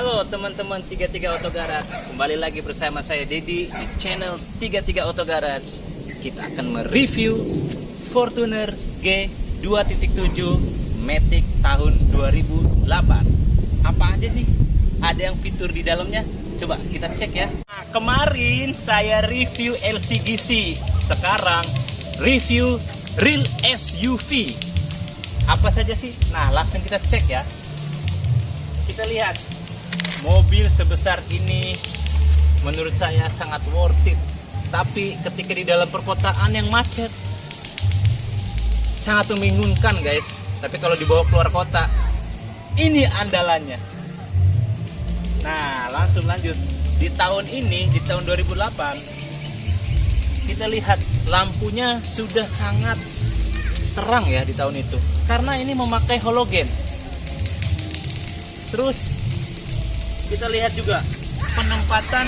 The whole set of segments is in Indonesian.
Halo teman-teman 33 Auto Garage, kembali lagi bersama saya Dedi di channel 33 Auto Garage. Kita akan mereview Fortuner G2.7 Matic tahun 2008. Apa aja sih? Ada yang fitur di dalamnya? Coba kita cek ya. Nah, kemarin saya review LCGC, sekarang review real SUV. Apa saja sih? Nah, langsung kita cek ya. Kita lihat mobil sebesar ini menurut saya sangat worth it. Tapi ketika di dalam perkotaan yang macet sangat membingungkan guys. Tapi kalau dibawa keluar kota, ini andalannya. Nah, langsung lanjut. Di tahun ini, di tahun 2008, kita lihat lampunya sudah sangat terang ya di tahun itu. Karena ini memakai halogen. Terus kita lihat juga penempatan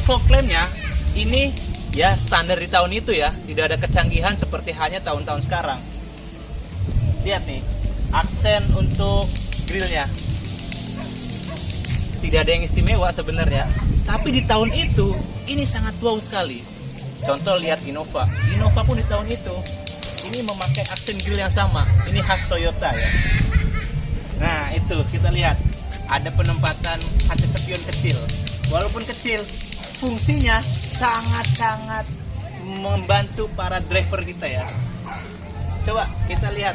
fog lampnya ini ya standar di tahun itu ya, tidak ada kecanggihan seperti hanya tahun-tahun sekarang. Lihat nih, aksen untuk grillnya tidak ada yang istimewa sebenarnya, tapi di tahun itu ini sangat wow sekali. Contoh lihat Innova pun di tahun itu ini memakai aksen grill yang sama, ini khas Toyota ya. Nah itu kita lihat ada penempatan kaca spion kecil. Walaupun kecil, fungsinya sangat-sangat membantu para driver kita ya. Coba kita lihat.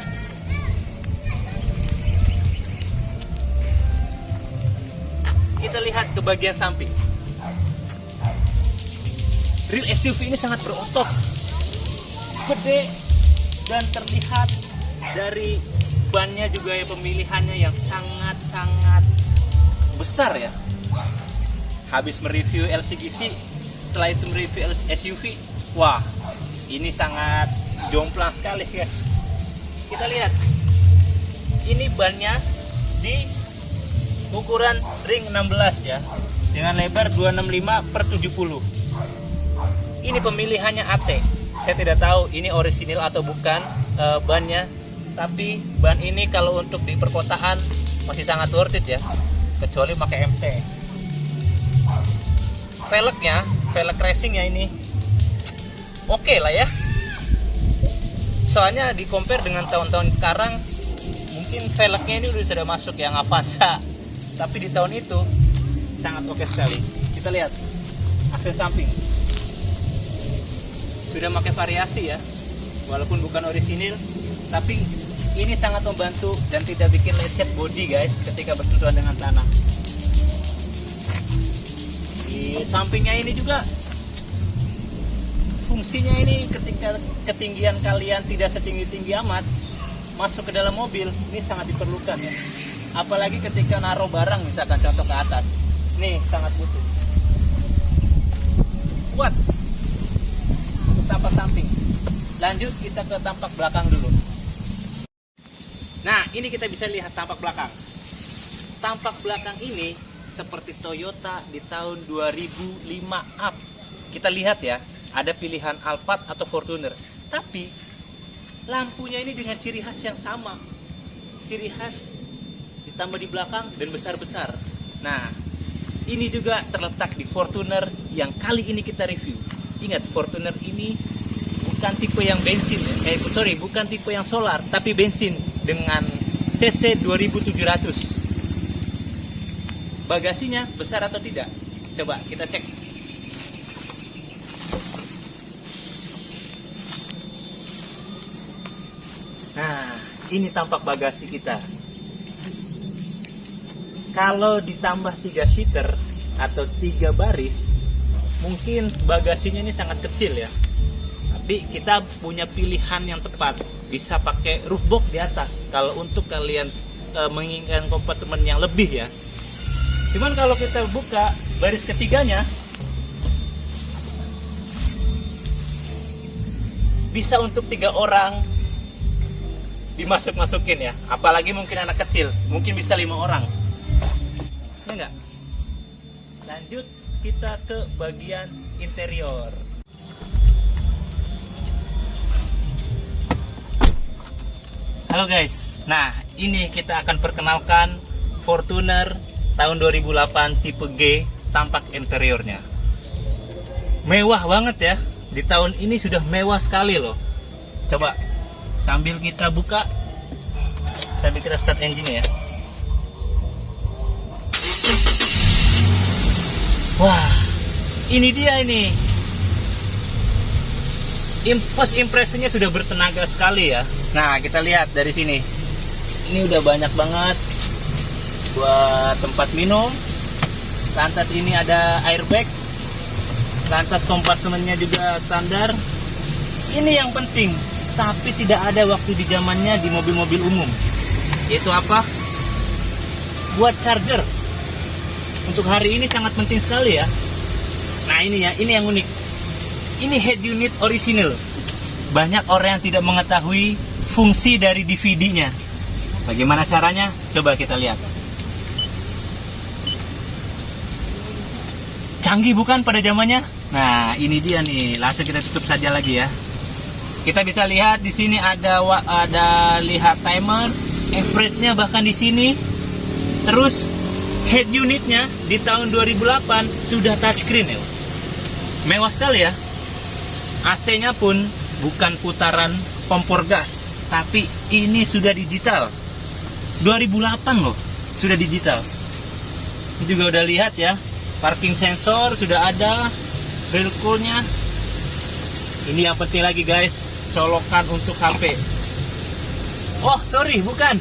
Kita lihat ke bagian samping. Real SUV ini sangat berotot, gede, dan terlihat dari bannya juga ya, pemilihannya yang sangat-sangat besar ya. Habis mereview LCGC, setelah itu mereview SUV, wah ini sangat jomplang sekali ya. Kita lihat, ini bannya di ukuran ring 16 ya, dengan lebar 265/70. Ini pemilihannya AT. Saya tidak tahu ini orisinil atau bukan bannya. Tapi ban ini kalau untuk di perkotaan masih sangat worth it ya, kecuali pakai MT. Velg racingnya ini oke lah ya. Soalnya di compare dengan tahun-tahun sekarang, mungkin velgnya ini sudah masuk yang Avanza. Tapi di tahun itu sangat oke sekali. Kita lihat aksen samping sudah pakai variasi ya, walaupun bukan orisinil, tapi ini sangat membantu dan tidak bikin lecet body guys ketika bersentuhan dengan tanah. Di sampingnya ini juga fungsinya ini ketika ketinggian kalian tidak setinggi-tinggi amat, masuk ke dalam mobil ini sangat diperlukan ya. Apalagi ketika naruh barang misalkan contoh ke atas. Nih sangat butuh. Kuat. Tampak samping. Lanjut kita ke tampak belakang dulu. Nah, ini kita bisa lihat tampak belakang. Tampak belakang ini seperti Toyota di tahun 2005 up. Kita lihat ya, ada pilihan Alphard atau Fortuner. Tapi lampunya ini dengan ciri khas yang sama. Ciri khas ditambah di belakang dan besar-besar. Nah, ini juga terletak di Fortuner yang kali ini kita review. Ingat, Fortuner ini bukan tipe yang bensin, bukan tipe yang solar, tapi bensin dengan cc 2700. Bagasinya besar atau tidak? Coba kita cek. Nah, ini tampak bagasi kita. Kalau ditambah 3 seater atau 3 baris, mungkin bagasinya ini sangat kecil ya. Tapi kita punya pilihan yang tepat, bisa pakai roof box di atas kalau untuk kalian menginginkan kompartemen yang lebih ya. Cuman kalau kita buka baris ketiganya, bisa untuk 3 orang dimasuk-masukin ya. Apalagi mungkin anak kecil, mungkin bisa 5 orang. Ya enggak? Lanjut kita ke bagian interior. Halo guys, nah ini kita akan perkenalkan Fortuner tahun 2008 tipe G tampak interiornya. Mewah banget ya. Di tahun ini sudah mewah sekali loh. Coba sambil kita buka, sambil kita start engine ya. Wah, ini dia ini. First impressionnya sudah bertenaga sekali ya. Nah, kita lihat dari sini. Ini udah banyak banget buat tempat minum. Lantas ini ada airbag. Lantas kompartemennya juga standar. Ini yang penting, tapi tidak ada waktu di zamannya di mobil-mobil umum. Yaitu apa? Buat charger. Untuk hari ini sangat penting sekali ya. Nah ini ya, ini yang unik. Ini head unit original. Banyak orang yang tidak mengetahui fungsi dari DVD-nya. Bagaimana caranya? Coba kita lihat. Canggih bukan pada zamannya? Nah, ini dia nih. Langsung kita tutup saja lagi ya. Kita bisa lihat di sini ada lihat timer, average-nya bahkan di sini. Terus head unitnya di tahun 2008 sudah touchscreen ya. Mewah sekali ya. AC-nya pun bukan putaran kompor gas, tapi ini sudah digital. 2008 loh, sudah digital. Ini juga udah lihat ya, parking sensor sudah ada, rail cool-nya. Ini yang penting lagi guys, colokan untuk HP. Oh sorry, bukan.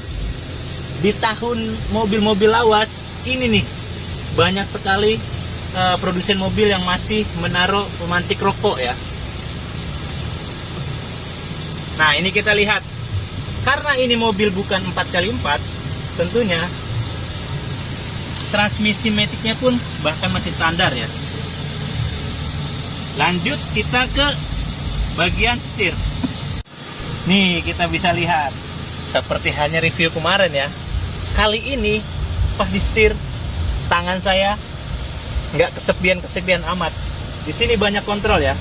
Di tahun mobil-mobil lawas, ini nih, banyak sekali produsen mobil yang masih menaruh pemantik rokok ya. Nah ini kita lihat, karena ini mobil bukan 4x4, tentunya transmisi maticnya pun bahkan masih standar ya. Lanjut kita ke bagian setir. Nih kita bisa lihat, seperti hanya review kemarin ya. Kali ini pas di setir, tangan saya nggak kesepian amat. Di sini banyak kontrol ya.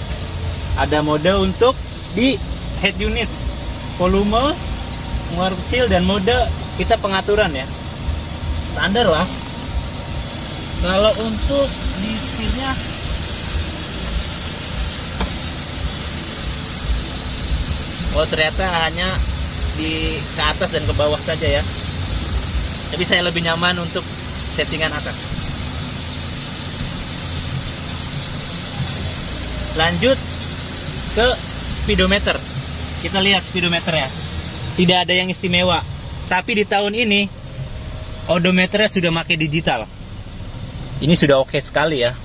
Ada mode untuk di head unit, volume, pengaruh kecil, dan mode kita pengaturan ya. Standar lah. Kalau untuk di setirnya, oh ternyata hanya di ke atas dan ke bawah saja ya. Jadi saya lebih nyaman untuk settingan atas. Lanjut ke speedometer. Kita lihat speedometernya. Tidak ada yang istimewa. Tapi di tahun ini odometernya sudah pakai digital. Ini sudah oke sekali ya.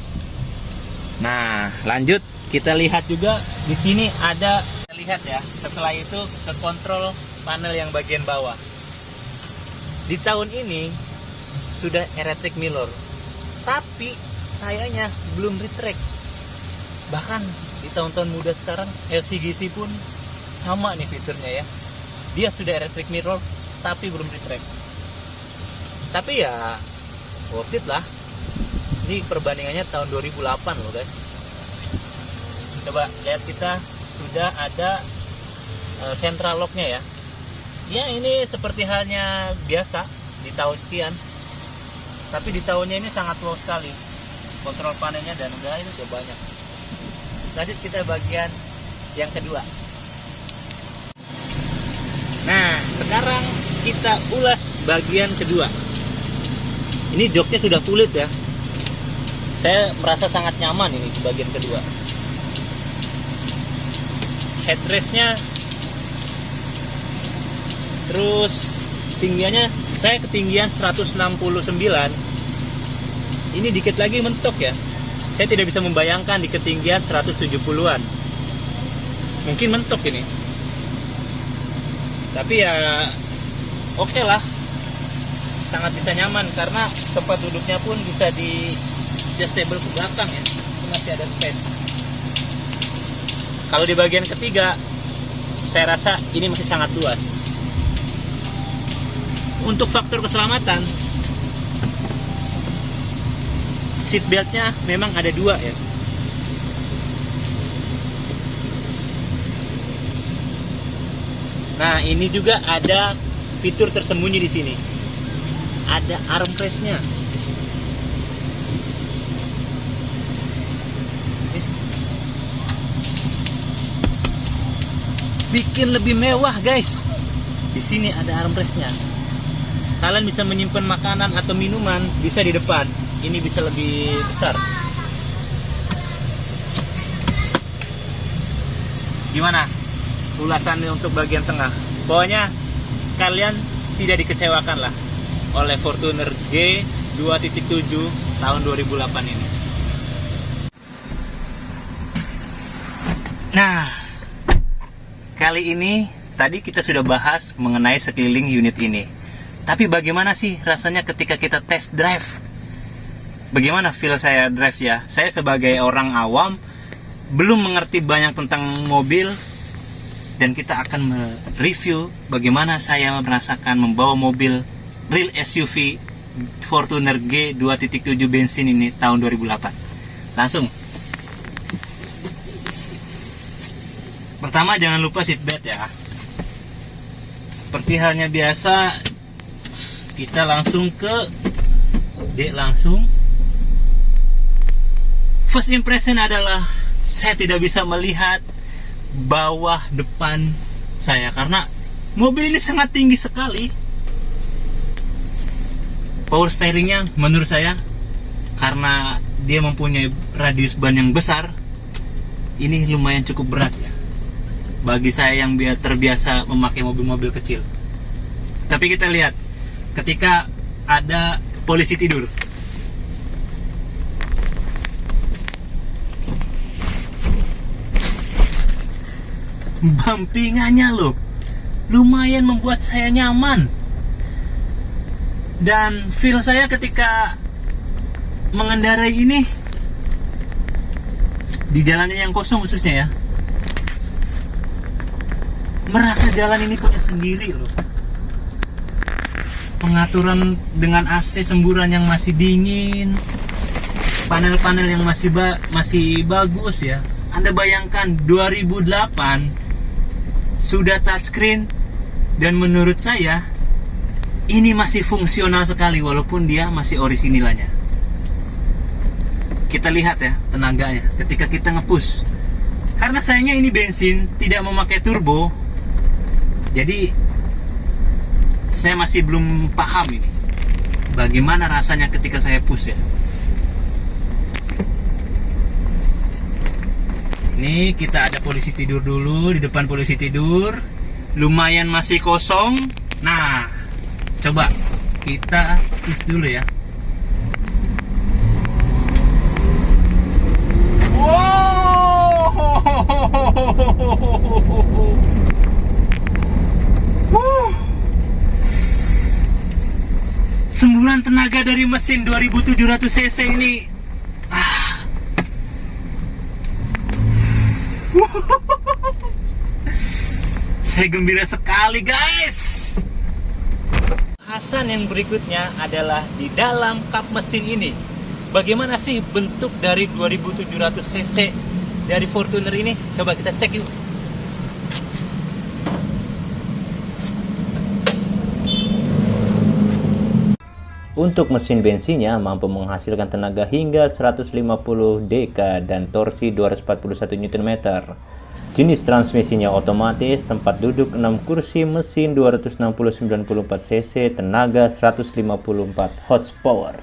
Nah, lanjut kita lihat juga di sini ada, lihat ya. Setelah itu ke kontrol panel yang bagian bawah. Di tahun ini sudah electric mirror. Tapi sayangnya belum retract. Bahkan di tahun-tahun muda sekarang LCGC pun sama nih fiturnya ya. Dia sudah electric mirror tapi belum retract. Tapi ya worth it lah. Ini perbandingannya tahun 2008 loh guys. Coba lihat, kita sudah ada central lock-nya ya. Ya ini seperti halnya biasa di tahun sekian. Tapi di tahunnya ini sangat wow sekali. Kontrol panelnya dan udah ini udah banyak. Lanjut kita bagian yang kedua. Nah, sekarang kita ulas bagian kedua. Ini joknya sudah kulit ya. Saya merasa sangat nyaman ini di bagian kedua. Headrest-nya, terus tinggiannya, saya ketinggian 169. Ini dikit lagi mentok ya. Saya tidak bisa membayangkan di ketinggian 170-an. Mungkin mentok ini. Tapi ya oke lah. Sangat bisa nyaman karena tempat duduknya pun bisa di adjustable ke belakang ya. Masih ada space. Kalau di bagian ketiga, saya rasa ini masih sangat luas. Untuk faktor keselamatan, seat beltnya memang ada 2 ya. Nah, ini juga ada fitur tersembunyi di sini. Ada armrestnya. bikin lebih mewah, guys. Di sini ada armrestnya. Kalian bisa menyimpan makanan atau minuman bisa di depan. Ini bisa lebih besar. Gimana ulasannya untuk bagian tengah? Pokoknya kalian tidak dikecewakan lah oleh Fortuner G 2.7 tahun 2008 ini. Nah, kali ini tadi kita sudah bahas mengenai sekeliling unit ini. Tapi bagaimana sih rasanya ketika kita test drive? Bagaimana feel saya drive ya? Saya sebagai orang awam belum mengerti banyak tentang mobil, dan kita akan mereview bagaimana saya merasakan membawa mobil real SUV Fortuner G 2.7 bensin ini tahun 2008. Langsung. Pertama, jangan lupa seatbelt ya. Seperti halnya biasa, kita langsung ke D langsung. First impression adalah saya tidak bisa melihat bawah depan saya karena mobil ini sangat tinggi sekali. Power steeringnya menurut saya, karena dia mempunyai radius ban yang besar, ini lumayan cukup berat ya bagi saya yang terbiasa memakai mobil-mobil kecil. Tapi kita lihat ketika ada polisi tidur. Bampingannya loh lumayan membuat saya nyaman. Dan feel saya ketika mengendarai ini di jalannya yang kosong khususnya ya, merasa jalan ini punya sendiri loh. Pengaturan dengan AC semburan yang masih dingin, panel-panel yang masih bagus ya. Anda bayangkan 2008 sudah touchscreen, dan menurut saya ini masih fungsional sekali walaupun dia masih orisinilnya. Kita lihat ya tenaganya ketika kita nge-push. Karena sayangnya ini bensin, tidak memakai turbo, jadi saya masih belum paham ini bagaimana rasanya ketika saya push ya. Ini kita ada polisi tidur dulu. Di depan polisi tidur lumayan masih kosong. Nah, coba kita push dulu ya. Wow. Semburan tenaga dari mesin 2700 cc ini. Saya gembira sekali, guys. Hasan yang berikutnya adalah di dalam kap mesin ini. Bagaimana sih bentuk dari 2700 cc dari Fortuner ini? Coba kita cek yuk. Untuk mesin bensinnya mampu menghasilkan tenaga hingga 150 dk dan torsi 241 Nm. Jenis transmisinya otomatis, tempat duduk 6 kursi, mesin 260/94 cc, tenaga 154 horsepower.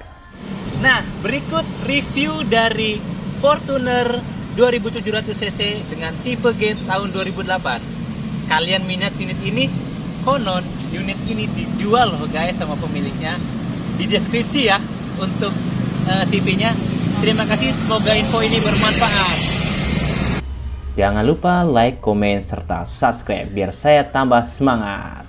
Nah, berikut review dari Fortuner 2700 cc dengan tipe G tahun 2008. Kalian minat unit ini? Konon unit ini dijual loh guys sama pemiliknya. Di deskripsi ya untuk CV-nya. Terima kasih, semoga info ini bermanfaat. Jangan lupa like, komen, serta subscribe biar saya tambah semangat.